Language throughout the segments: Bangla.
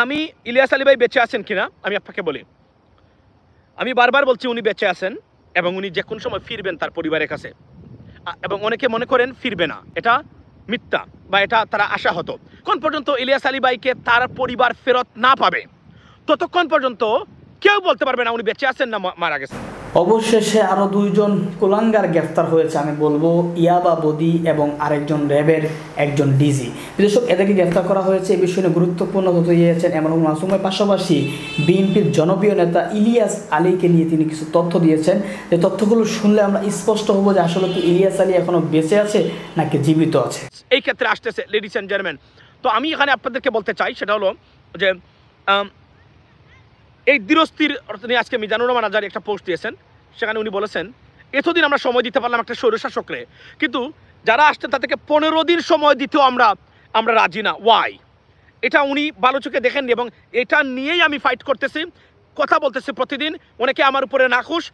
আমি ইলিয়াস আলী ভাই বেঁচে আছেন কিনা আমি আপনাকে বলি। আমি বারবার বলছি উনি বেঁচে আছেন এবং উনি যে কোনো সময় ফিরবেন তার পরিবারের কাছে। এবং অনেকে মনে করেন ফিরবে না, এটা মিথ্যা বা এটা তারা আশাহত। কোন পর্যন্ত ইলিয়াস আলী ভাইকে তার পরিবার ফেরত না পাবে ততক্ষণ পর্যন্ত কেউ বলতে পারবে না উনি বেঁচে আছেন না মারা গেছেন। অবশেষে আরও দুইজন কুলাঙ্গার গ্রেফতার হয়েছে। আমি বলবো ইয়াবা বদি এবং আরেকজন র্যাবের একজন ডিজি। দর্শক, এদেরকে গ্রেফতার করা হয়েছে। এই বিষয়ে গুরুত্বপূর্ণ তথ্য দিয়েছেন এমরুল মাসুমের পাশাপাশি বিএনপির জনপ্রিয় নেতা ইলিয়াস আলীকে নিয়ে তিনি কিছু তথ্য দিয়েছেন। যে তথ্যগুলো শুনলে আমরা স্পষ্ট হব যে আসলে কি ইলিয়াস আলী এখনো বেঁচে আছে নাকি জীবিত আছে। এই ক্ষেত্রে আসতেছে লেডিস অ্যান্ড জেন্টলম্যান। তো আমি এখানে আপনাদেরকে বলতে চাই সেটা হলো যে এই দৃঢ়স্থির নিয়ে আজকে মিজানুর রহমান আজারি একটা পোস্ট দিয়েছেন। সেখানে উনি বলেছেন এতদিন আমরা সময় দিতে পারলাম একটা স্বৈরশাসকরে, কিন্তু যারা আসছেন তাদেরকে 15 দিন সময় দিতেও আমরা রাজি না। ওয়াই? এটা উনি ভালো চোখে দেখেননি এবং এটা নিয়েই আমি ফাইট করতেছি, কথা বলতেছি প্রতিদিন। অনেকে আমার উপরে নাখুশ,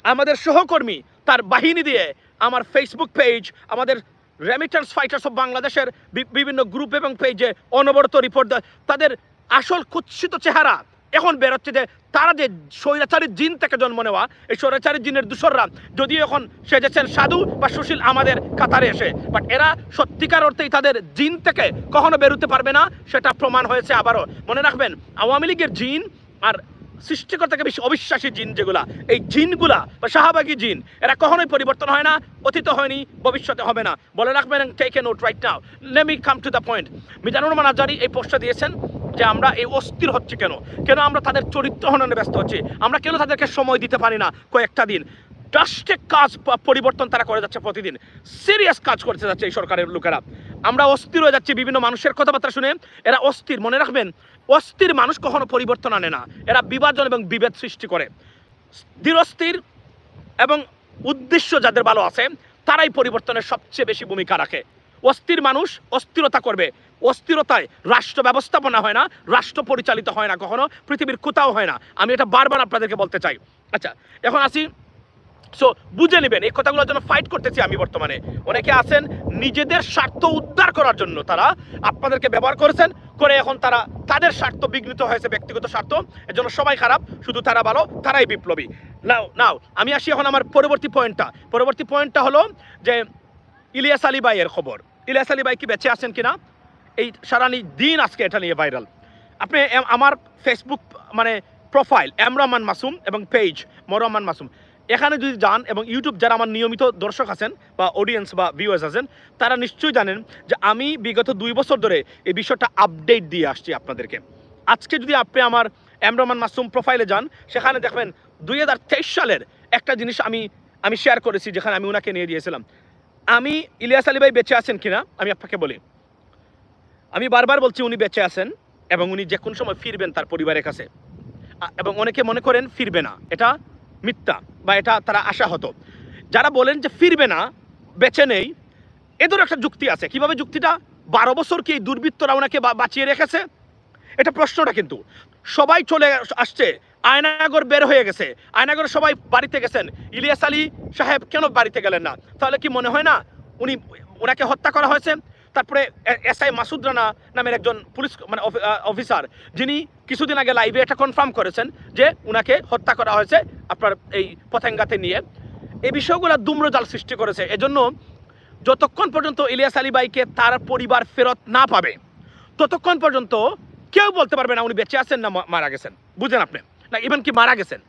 আমাদের সহকর্মী তার বাহিনী দিয়ে আমার ফেসবুক পেজ, আমাদের রেমিটেন্স ফাইটার্স অফ বাংলাদেশের বিভিন্ন গ্রুপ এবং পেজে অনবরত রিপোর্ট দেয়। তাদের আসল কুৎসিত চেহারা এখন বেরোচ্ছে যে তারা যে স্বৈরাচারী জিন থেকে জন্ম নেওয়া, এই স্বৈরাচারী জিনের দূষররা যদিও এখন সেজেছেন সাধু বা সুশীল আমাদের কাতারে এসে, বাট এরা সত্যিকার অর্থেই তাদের জিন থেকে কখনো বেরোতে পারবে না, সেটা প্রমাণ হয়েছে। আবারও মনে রাখবেন, আওয়ামী লীগের জিন আর সৃষ্টিকর্তাকে বেশি অবিশ্বাসী জিন যেগুলা, এই জিনগুলা বা শাহবাগী জিন, এরা কখনোই পরিবর্তন হয় না, অতীত হয়নি, ভবিষ্যতে হবে না। বলে রাখবেন, take a note right now. Let me come to the point. Mizanur Rahman Azhari এই পোস্টটা দিয়েছেন যে আমরা এই অস্থির হচ্ছে কেন আমরা তাদের চরিত্র হননে ব্যস্ত হচ্ছি, আমরা কেন তাদেরকে সময় দিতে পারি না কয়েকটা দিন। ড্রাস্টিক কাজ পরিবর্তন তারা করে যাচ্ছে, প্রতিদিন সিরিয়াস কাজ করতে যাচ্ছে এই সরকারের লোকেরা। আমরা অস্থির হয়ে যাচ্ছি বিভিন্ন মানুষের কথাবার্তা শুনে। এরা অস্থির, মনে রাখবেন, অস্থির মানুষ কখনো পরিবর্তন আনে না, এরা বিভাজন এবং বিভেদ সৃষ্টি করে। ধীরস্থির এবং উদ্দেশ্য যাদের ভালো আছে তারাই পরিবর্তনের সবচেয়ে বেশি ভূমিকা রাখে। অস্থির মানুষ অস্থিরতা করবে, অস্থিরতায় রাষ্ট্র ব্যবস্থাপনা হয় না, রাষ্ট্র পরিচালিত হয় না, কখনো পৃথিবীর কোথাও হয় না। আমি এটা বারবার আপনাদেরকে বলতে চাই। আচ্ছা, এখন আসি। সো বুঝে নেবেন, এই কথাগুলোর জন্য ফাইট করতেছি আমি বর্তমানে। অনেকে আছেন নিজেদের স্বার্থ উদ্ধার করার জন্য তারা আপনাদেরকে ব্যবহার করেছেন, করে এখন তাদের স্বার্থ বিঘ্নিত হয়েছে, ব্যক্তিগত স্বার্থ। এর জন্য সবাই খারাপ, শুধু তারা ভালো, তারাই বিপ্লবী। নাও আমি আসি এখন আমার পরবর্তী পয়েন্টটা হলো যে ইলিয়াস আলী ভাইয়ের খবর। ইলিয়াস আলী ভাই কি বেঁচে আছেন কিনা, এই সারানি দিন আজকে এটা নিয়ে ভাইরাল। আপনি আমার ফেসবুক প্রোফাইল এমরহমান মাসুম এবং পেজ মরহমান মাসুম, এখানে যদি যান এবং ইউটিউব যারা আমার নিয়মিত দর্শক আছেন বা অডিয়েন্স বা ভিউয়ার্স আছেন, তারা নিশ্চয়ই জানেন যে আমি বিগত 2 বছর ধরে এই বিষয়টা আপডেট দিয়ে আসছি আপনাদেরকে। আজকে যদি আপনি আমার এমরহমান মাসুম প্রোফাইলে যান, সেখানে দেখবেন 2023 সালের একটা জিনিস আমি শেয়ার করেছি, যেখানে আমি ওনাকে নিয়ে দিয়েছিলাম। আমি ইলিয়াস আলী ভাই বেঁচে আছেন কিনা আমি আপনাকে বলি। আমি বারবার বলছি উনি বেঁচে আছেন এবং উনি যে কোনো সময় ফিরবেন তার পরিবারের কাছে। এবং অনেকে মনে করেন ফিরবে না, এটা মিথ্যা বা এটা তারা আশাহত। যারা বলেন যে ফিরবে না, বেঁচে নেই, এদের একটা যুক্তি আছে। কিভাবে যুক্তিটা? 12 বছর কি এই দুর্বৃত্তরা ওনাকে বাঁচিয়ে রেখেছে? এটা প্রশ্নটা। কিন্তু সবাই চলে আসছে, আয়নাগর বের হয়ে গেছে, আয়নাগরে সবাই বাড়িতে গেছেন, ইলিয়াস আলী সাহেব কেন বাড়িতে গেলেন না? তাহলে কি মনে হয় না ওনাকে হত্যা করা হয়েছে? তারপরে এসআই মাসুদ রানা নামের একজন পুলিশ অফিসার, যিনি কিছুদিন আগে লাইভে এটা কনফার্ম করেছেন যে উনাকে হত্যা করা হয়েছে আপনার এই পতেঙ্গাতে নিয়ে। এই বিষয়গুলো দুম্রজাল সৃষ্টি করেছে। এজন্য যতক্ষণ পর্যন্ত ইলিয়াস আলী ভাইকে তার পরিবার ফেরত না পাবে ততক্ষণ পর্যন্ত কেউ বলতে পারবে না উনি বেঁচে আছেন না মারা গেছেন। বুঝেন আপনি? না ইভেন কি মারা গেছেন,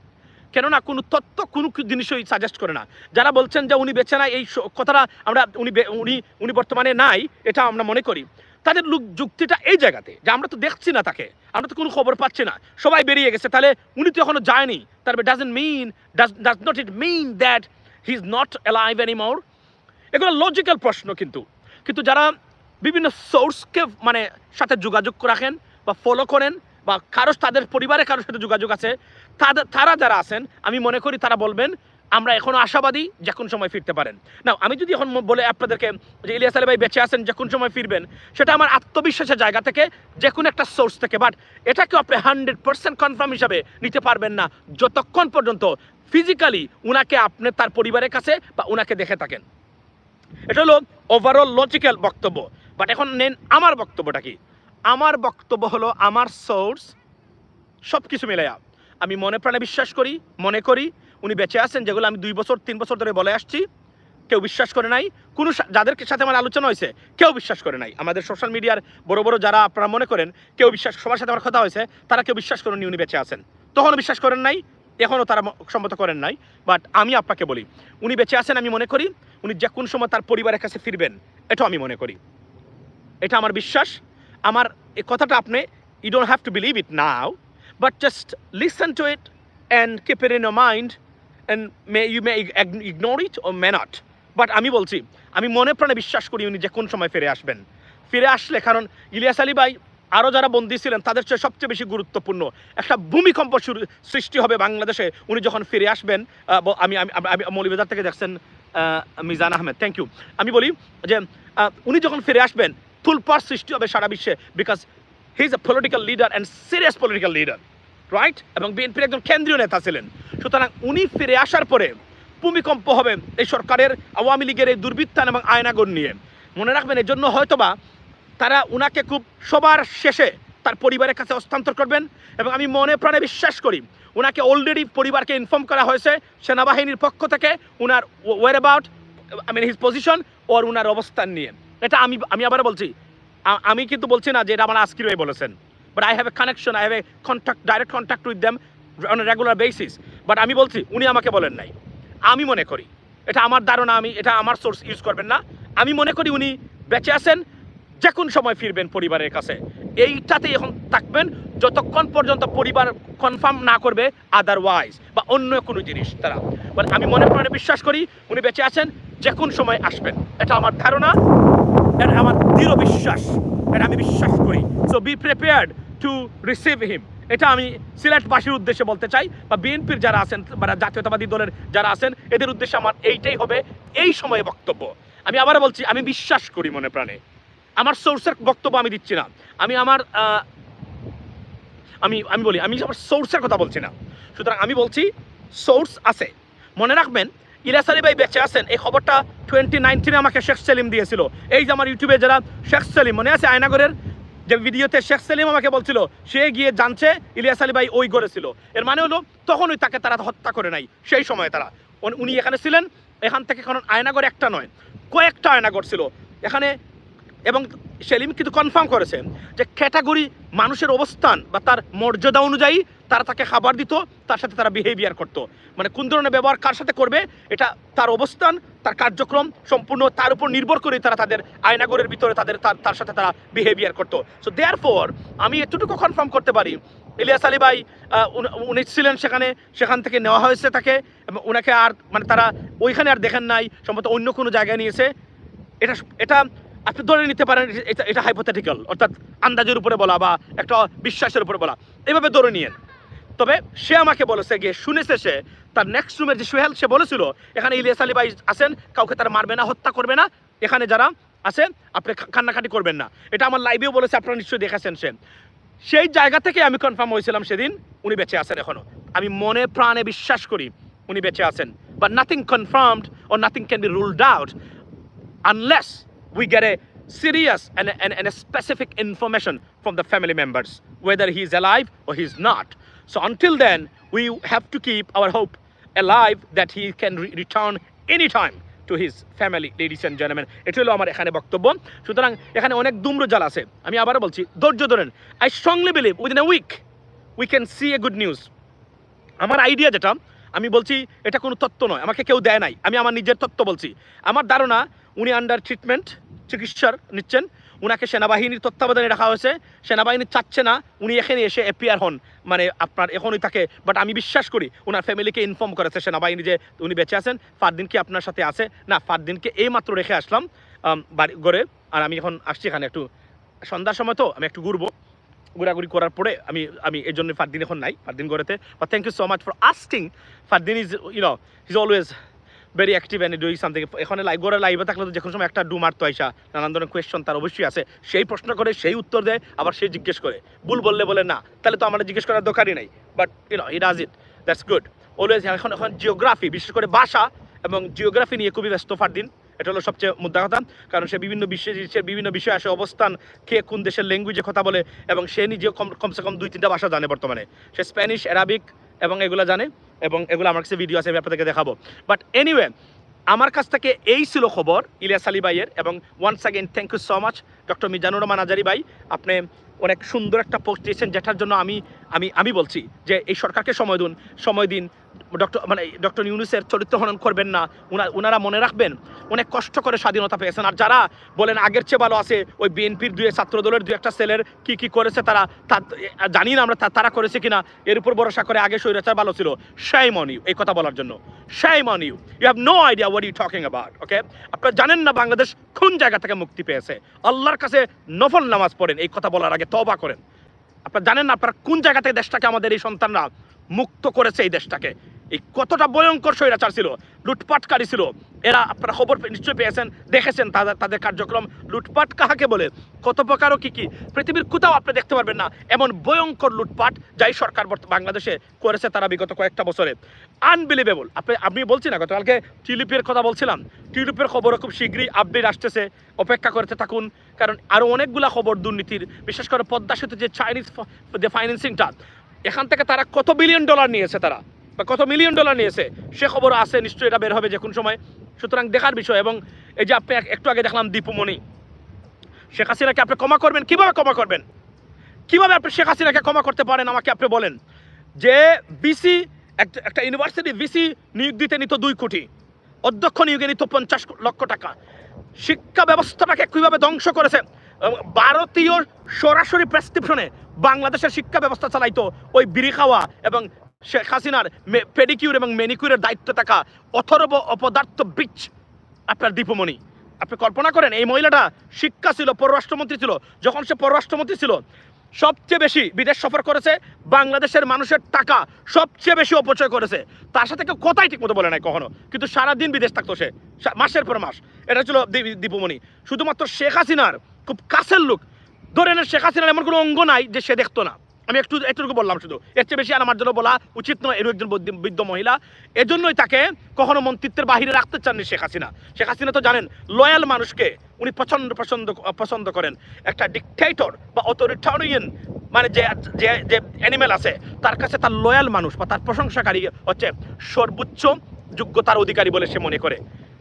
কেননা কোনো তথ্য কোনো জিনিসই সাজেস্ট করে না। যারা বলছেন যে উনি বেঁচে নাই, এই কথাটা আমরা উনি বর্তমানে নাই এটা আমরা মনে করি, তাদের যুক্তিটা এই জায়গাতে যে আমরা তো দেখছি না তাকে, আমরা তো কোনো খবর পাচ্ছি না, সবাই বেরিয়ে গেছে, তাহলে উনি তো এখনো যায়নি। তারপরে does not it mean that he is not alive anymore. এগুলো লজিক্যাল প্রশ্ন। কিন্তু যারা বিভিন্ন সোর্সকে সাথে যোগাযোগ রাখেন বা ফলো করেন বা তাদের পরিবারের কারোর সাথে যোগাযোগ আছে, তারা যারা আছেন আমি মনে করি তারা বলবেন আমরা এখনো আশাবাদী, যে কোনো সময় ফিরতে পারেন। না, আমি যদি এখন বলে আপনাদেরকে যে ইলিয়াস আলী ভাই বেঁচে আছেন, যে কোনো সময় ফিরবেন, সেটা আমার আত্মবিশ্বাসের জায়গা থেকে, যে কোনো একটা সোর্স থেকে। বাট এটাকে আপনি 100% কনফার্ম হিসাবে নিতে পারবেন না যতক্ষণ পর্যন্ত ফিজিক্যালি উনাকে আপনি তার পরিবারের কাছে বা উনাকে দেখে থাকেন। এটা হলো ওভারঅল লজিক্যাল বক্তব্য। বাট এখন নেন আমার বক্তব্যটা কি। আমার বক্তব্য হলো আমার সোর্স সব কিছু মিলাইয়া আমি মনে প্রাণে বিশ্বাস করি, মনে করি উনি বেঁচে আছেন, যেগুলো আমি 2 বছর 3 বছর ধরে বলে আসছি। কেউ বিশ্বাস করে নাই, কোনো যাদের সাথে আমার আলোচনা হয়েছে কেউ বিশ্বাস করে নাই। আমাদের সোশ্যাল মিডিয়ার বড় বড় যারা আপনারা মনে করেন কেউ বিশ্বাস, সবার সাথে আমার কথা হয়েছে, তারা কেউ বিশ্বাস করেননি উনি বেঁচে আছেন। তখনও বিশ্বাস করেন নাই, এখনও তারা সম্মত করেন নাই। বাট আমি আপনাকে বলি উনি বেঁচে আছেন, আমি মনে করি উনি যে কোন সময় তার পরিবারের কাছে ফিরবেন, এটাও আমি মনে করি, এটা আমার বিশ্বাস। আমার এই কথাটা আপনি you don't have to believe it now, but just listen to it and keep it in your mind and you may ignore it or may not. But আমি বলছি আমি মনে প্রাণে বিশ্বাস করি উনি যে কোন সময় ফিরে আসবেন। ফিরে আসলে, কারণ ইলিয়াস আলী ভাই আরও যারা বন্দী ছিলেন তাদের চেয়ে সবচেয়ে বেশি গুরুত্বপূর্ণ একটা ভূমিকম্প সৃষ্টি হবে বাংলাদেশে উনি যখন ফিরে আসবেন। আমি মৌলভীবাজার থেকে দেখছেন মিজান আহমেদ, থ্যাংক ইউ। আমি বলি যে উনি যখন ফিরে আসবেন তুলপাড় সৃষ্টি হবে সারা বিশ্বে, because he is a political leader and serious political leader, right? এবং বিএনপির একজন কেন্দ্রীয় নেতা ছিলেন। সুতরাং উনি ফিরে আসার পরে ভূমিকম্প হবে এই সরকারের, আওয়ামী লীগের এই দুর্বৃত্তায়ন এবং আয়নাগর নিয়ে। মনে রাখবেন এর জন্য হয়তোবা তারা উনাকে খুব সবার শেষে তার পরিবারের কাছে হস্তান্তর করবেন। এবং আমি মনে প্রাণে বিশ্বাস করি উনাকে অলরেডি পরিবারকে ইনফর্ম করা হয়েছে সেনাবাহিনীর পক্ষ থেকে উনার whereabouts, I mean his position or উনার অবস্থান নিয়ে। এটা আমি আবার বলছি, আমি কিন্তু বলছি না যে এটা আমার আজকির ভাই বলেছেন, but I have a connection, I have a contact, direct contact with them on a regular basis. But আমি বলছি উনি আমাকে বলেন নাই, আমি মনে করি, এটা আমার ধারণা, আমি এটা আমার সোর্স ইউজ করবেন না, আমি মনে করি উনি বেঁচে আছেন, যে কোন সময় ফিরবেন পরিবারের কাছে। এইটাতেই এখন থাকবেন যতক্ষণ পর্যন্ত পরিবার কনফার্ম না করবে আদারওয়াইজ, বা অন্য কোনো জিনিস তারা। মানে আমি মনে প্রাণে বিশ্বাস করি উনি বেঁচে আছেন, যে কোন সময় আসবেন, এটা আমার ধারণা, এটা আমার দৃঢ় বিশ্বাস, এটা আমি বিশ্বাস করি। So be prepared to receive him, এটা আমি সিলেটবাসীর উদ্দেশ্যে বলতে চাই, বা বিএনপির যারা আছেন বা জাতীয়তাবাদী দলের যারা আছেন এদের উদ্দেশ্যে আমার এইটাই হবে এই সময়ে বক্তব্য। আমি আবার বলছি আমি বিশ্বাস করি মনে প্রাণে, আমার সোর্সের বক্তব্য আমি দিচ্ছি না, আমি আমার আমি বলি আমি আমার সোর্সের কথা বলছি না। সুতরাং আমি বলছি সোর্স আছে। মনে রাখবেন ইলিয়াস আলী ভাই বেঁচে আছেন, এই খবরটা 2019 আমাকে শেখ সেলিম দিয়েছিল। এই যে আমার ইউটিউবে যারা শেখ সেলিম মনে আছে আয়নাগরের যে ভিডিওতে শেখ সেলিম আমাকে বলছিল সে গিয়ে জানছে ইলিয়াস আলী ভাই ওই করেছিল, এর মানে হলো তখনই তাকে তারা হত্যা করে নাই, সেই সময় তারা উনি এখানে ছিলেন। এখান থেকে কারণ আয়নাগর একটা নয় কয়েকটা আয়নাগর ছিল এখানে, এবং সেলিম কিন্তু কনফার্ম করেছে যে ক্যাটাগরি মানুষের অবস্থান বা তার মর্যাদা অনুযায়ী তারা তাকে খাবার দিত, তার সাথে তারা বিহেভিয়ার করতো। মানে কোন ধরনের ব্যবহার কার সাথে করবে এটা তার অবস্থান, তার কার্যক্রম সম্পূর্ণ তার উপর নির্ভর করে তারা তাদের আয়নাগরের ভিতরে তার সাথে তারা বিহেভিয়ার করতো। সো দেয়ারফর আমি এতটুকু কনফার্ম করতে পারি ইলিয়াস আলী ভাই উনি ছিলেন সেখান থেকে নেওয়া হয়েছে তাকে, এবং ওনাকে আর মানে তারা ওইখানে আর দেখেন নাই, সম্ভবত অন্য কোনো জায়গায় নিয়েছে। এটা আপনি ধরে নিতে পারেন এটা হাইপোথেটিক্যাল, অর্থাৎ আন্দাজের উপরে বলা বা একটা বিশ্বাসের উপরে বলা, এভাবে ধরে নিয়েন। তবে সে আমাকে বলেছে গিয়ে শুনেছে, সে তার নেক্সট রুমের যে সোহেল সে বলেছিল এখানে ইলিয়াস আলী ভাই আছেন, কাউকে তারা মারবে না, হত্যা করবে না, এখানে যারা আছে আপনি কান্নাকাটি করবেন না। এটা আমার লাইভেও বলেছে, আপনারা নিশ্চয়ই দেখেছেন। সেই জায়গা থেকে আমি কনফার্ম হয়েছিলাম সেদিন উনি বেঁচে আছেন এখনো। আমি মনে প্রাণে বিশ্বাস করি উনি বেঁচে আছেন, but nothing confirmed or nothing can be ruled out unless we get a serious and a specific information from the family members whether he is alive or he is not. So until then we have to keep our hope alive that he can return anytime to his family, ladies and gentlemen. এটা হলো আমার এখানে বক্তব্য। সুতরাং এখানে অনেক দুম্রজাল আছে, আমি আবারও বলছি ধৈর্য ধরেন। I strongly believe within a week we can see a good news. আমার আইডিয়া যেটা আমি বলছি এটা কোনো তত্ত্ব নয়, আমাকে কেউ দেয় নাই, আমি আমার নিজের তত্ত্ব বলছি। আমার ধারণা উনি আন্ডার ট্রিটমেন্ট, চিকিৎসার নিচ্ছেন, উনাকে সেনাবাহিনীর তত্ত্বাবধানে রাখা হয়েছে, সেনাবাহিনী চাচ্ছে না উনি এখানে এসে অ্যাপিয়ার হন, মানে আপনার এখনই তাকে। বাট আমি বিশ্বাস করি ওনার ফ্যামিলিকে ইনফর্ম করেছে সেনাবাহিনী যে উনি বেঁচে আছেন, ফারদিন কি আপনার সাথে আছে না। ফারদিনকে এই মাত্র রেখে আসলাম বাড়ি ঘরে, আর আমি এখন আসছি এখানে একটু সন্ধ্যার সময়, তো আমি একটু ঘোরাঘুরি করার পরে আমি এই জন্য ফারদিন এখন নাই, ফারদিন ঘরেতে। But thank you so much for asking. Fardin is is always very active and doing something. এখানে লাইভে থাকলে তো যে কোনো সময় একটা ডু মারতো আইসা, নানান ধরনের কোয়েশ্চন তার অবশ্যই আছে, সেই প্রশ্ন করে সেই উত্তর দেয়, আবার সেই জিজ্ঞেস করে, ভুল বলে না, তাহলে তো আমাদের জিজ্ঞেস করার দরকারই নাই। But he does it, that's good always. এখন জিওগ্রাফি, বিশেষ করে ভাষা এবং জিওগ্রাফি নিয়ে খুবই ব্যস্ত ফারদিন, এটা হলো সবচেয়ে মুদ্রা কথা, কারণ সে বিভিন্ন বিশ্বের বিভিন্ন বিষয়ে আসে অবস্থান, কে কোন দেশের ল্যাঙ্গুয়েজে কথা বলে, এবং সে নিজে কমসে কম 2-3টা ভাষা জানে বর্তমানে। সে স্প্যানিশ, অ্যারাবিক এবং এগুলো জানে, এবং এগুলো আমার কাছে ভিডিও আছে, আমি আপনাদেরকে দেখাবো। বাট এনিওয়ে, আমার কাছ থেকে এই ছিল খবর ইলিয়াস আলী ভাইয়ের। এবং once again thank you so much doctor Mizanur Rahman Azhari ভাই, আপনি অনেক সুন্দর একটা পোস্ট দিয়েছেন, যেটার জন্য আমি বলছি যে এই সরকারকে সময় দিন। ডক্টর ইউনূসের চরিত্র হনন করবেন না। ওনারা মনে রাখবেন অনেক কষ্ট করে স্বাধীনতা পেয়েছেন। আর যারা বলেন আগের চেয়ে ভালো আছে, ওই বিএনপির ছাত্রদলের 2-1টা সেলের কি করেছে তারা জানি না আমরা, তারা করেছে কিনা, এর উপর ভরসা করে আগে স্বৈরাচার ভালো ছিল। শাইম অন ইউ এই কথা বলার জন্য, shame on you. You have no idea what you talking about. Okay, আপনারা জানেন না বাংলাদেশ কোন জায়গা থেকে মুক্তি পেয়েছে। আল্লাহর কাছে নফল নামাজ পড়েন এই কথা বলার আগে, তওবা করেন। আপনারা জানেন না আপনারা কোন জায়গা থেকে দেশটাকে, আমাদের এই সন্তানরা মুক্ত করেছে এই দেশটাকে। এই কতটা ভয়ঙ্কর স্বৈরাচার ছিল, লুটপাটকারী ছিল এরা। আপনারা খবর নিশ্চয়ই পেয়েছেন, দেখেছেন তাদের কার্যক্রম। লুটপাট কাহাকে বলে, কত প্রকার ও কি পৃথিবীর কোথাও আপনি দেখতে পারবেন না এমন ভয়ঙ্কর লুটপাট যাই সরকার বাংলাদেশে করেছে তারা বিগত কয়েকটা বছরে। আনবিলিভেবল। আমি বলছি না, গতকালকে টিউলিপের কথা বলছিলাম, টিউলিপের খবরও খুব শীঘ্রই আপডেট আসতেছে, অপেক্ষা করতে থাকুন। কারণ আরও অনেকগুলা খবর দুর্নীতির, বিশেষ করে পদ্মা সেতু যে চাইনিজ যে ফাইন্যান্সিংটা, এখান থেকে তারা কত বিলিয়ন ডলার নিয়েছে, তারা বা কত মিলিয়ন ডলার নিয়েছে, সে খবর আছে, নিশ্চয়ই এটা বের হবে যে কোন সময়। সুতরাং দেখার বিষয়। এবং এই যে আপনি একটু আগে দেখলাম দীপুমণি, শেখ হাসিনাকে আপনি ক্ষমা করবেন, কিভাবে ক্ষমা করবেন, কিভাবে আপনি শেখ হাসিনাকে ক্ষমা করতে পারেন আমাকে আপনি বলেন। যে ভিসি, একটা ইউনিভার্সিটি ভিসি নিয়োগ দিতে নিত 2 কোটি, অধ্যক্ষ নিয়োগে নিত 50 লক্ষ টাকা। শিক্ষা ব্যবস্থাটাকে কিভাবে ধ্বংস করেছে। ভারতীয় সরাসরি প্রেসক্রিপশনে বাংলাদেশের শিক্ষা ব্যবস্থা চালাইতো ওই বিড়ি খাওয়া এবং শেখ হাসিনার পেডিকিউর এবং ম্যানিকিউরের দায়িত্ব থাকা অথর্ব অপদার্থ বিচ আপনার দীপুমণি। আপনি কল্পনা করেন, এই মহিলাটা শিক্ষা ছিল, পররাষ্ট্রমন্ত্রী ছিল। যখন সে পররাষ্ট্রমন্ত্রী ছিল সবচেয়ে বেশি বিদেশ সফর করেছে, বাংলাদেশের মানুষের টাকা সবচেয়ে বেশি অপচয় করেছে। তার সাথে কেউ কথাই ঠিক মতো বলে নাই কখনো, কিন্তু সারাদিন বিদেশ থাকতো সে, মাসের পর মাস। এটা ছিল দীপুমণি। শুধুমাত্র শেখ হাসিনার খুব কাছের লোক। ধরে নেন শেখ হাসিনার এমন কোনো অঙ্গ নাই যে সে দেখতো না। আমি একটুকু বললাম শুধু, এর চেয়ে বেশি আর আমার জন্য বলা উচিত নয়। এর একজন বৃদ্ধ মহিলা, এজন্যই তাকে কখনো মন্ত্রিত্বের বাহিরে রাখতে চাননি শেখ হাসিনা। শেখ হাসিনা তো জানেন লয়াল মানুষকে উনি পছন্দ করেন। একটা ডিকটেটর বা অথরিটারিয়ান মানে যে অ্যানিমেল আছে, তার কাছে তার লয়াল মানুষ বা তার প্রশংসাকারী হচ্ছে সর্বোচ্চ যোগ্যতার অধিকারী বলে সে মনে করে।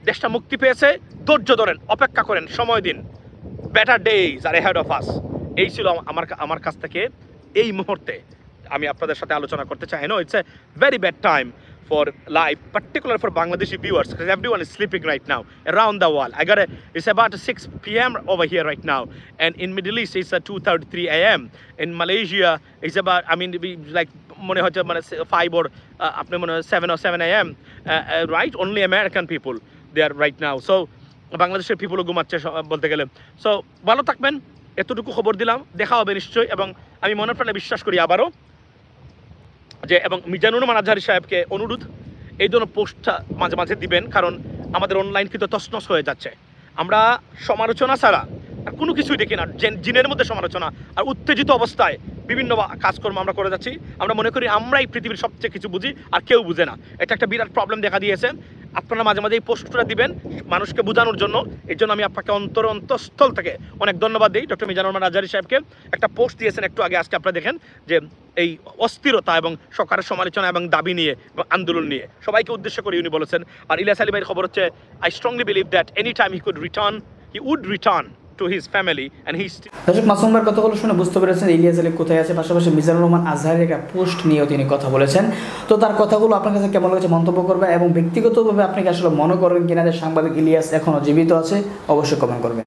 দেশটা মুক্তি পেয়েছে, ধৈর্য ধরেন, অপেক্ষা করেন, সময় দিন। Better days are ahead of us. এই ছিল আমার কাছ থেকে এই মুহূর্তে আমি আপনাদের সাথে আলোচনা করতে চাই। I know it's a very bad time for live, particularly for Bangladeshi viewers, because everyone is sleeping right now around the world. It's about 6 p.m. over here right now, and in Middle East it's 2:33 a.m. In Malaysia it's about, like mone hoche mane 5 or apne mone 7 or 7 a.m. Right, only American people there right now. So বাংলাদেশের পিপলও ঘুমাচ্ছে বলতে গেলে। সো ভালো থাকবেন, এতটুকু খবর দিলাম, দেখা হবে নিশ্চয়ই। এবং আমি মনে প্রাণে বিশ্বাস করি আবারও যে, এবং মিজানুর রহমান আজহারী সাহেবকে অনুরোধ, এই জন্য পোস্টটা মাঝে মাঝে দিবেন, কারণ আমাদের অনলাইন কিন্তু তছনছ হয়ে যাচ্ছে। আমরা সমালোচনা ছাড়া আর কোনো কিছুই দেখি না, জিনের মধ্যে সমালোচনা আর উত্তেজিত অবস্থায় বিভিন্ন কাজকর্ম আমরা করে যাচ্ছি। আমরা মনে করি আমরাই পৃথিবীর সবচেয়ে কিছু বুঝি আর কেউ বুঝে না। এটা একটা বিরাট প্রবলেম দেখা দিয়েছে। আপনারা মাঝে মাঝে এই পোস্টটা দিবেন মানুষকে বোঝানোর জন্য। এই জন্য আমি আপনাকে অন্তঃস্থল থেকে অনেক ধন্যবাদ দিই। ডক্টর মিজানুর রহমান আজহারী সাহেবকে একটা পোস্ট দিয়েছেন একটু আগে, আজকে আপনারা দেখেন যে এই অস্থিরতা এবং সরকারের সমালোচনা এবং দাবি নিয়ে এবং আন্দোলন নিয়ে সবাইকে উদ্দেশ্য করে উনি বলেছেন। আর ইলিয়াস আলী ভাইয়ের খবর হচ্ছে, I strongly believe that any time he would return to his family and he's দর্শক, মাসুম ভাইয়ের কথাগুলো শুনে বুঝতে পেরেছেন ইলিয়াস আলী কোথায় আছে। পাশাপাশি মিজানুর রহমান আজহারীর একটা পোস্ট নিয়েও তিনি কথা বলেছেন। তো তার কথাগুলো আপনার কাছে কেমন লাগছে মন্তব্য করবেন, এবং ব্যক্তিগতভাবে আপনি কি আসলে মনে করেন কিনা যে সাংবাদিক ইলিয়াস এখনও জীবিত আছে, অবশ্যই কমেন্ট করবেন।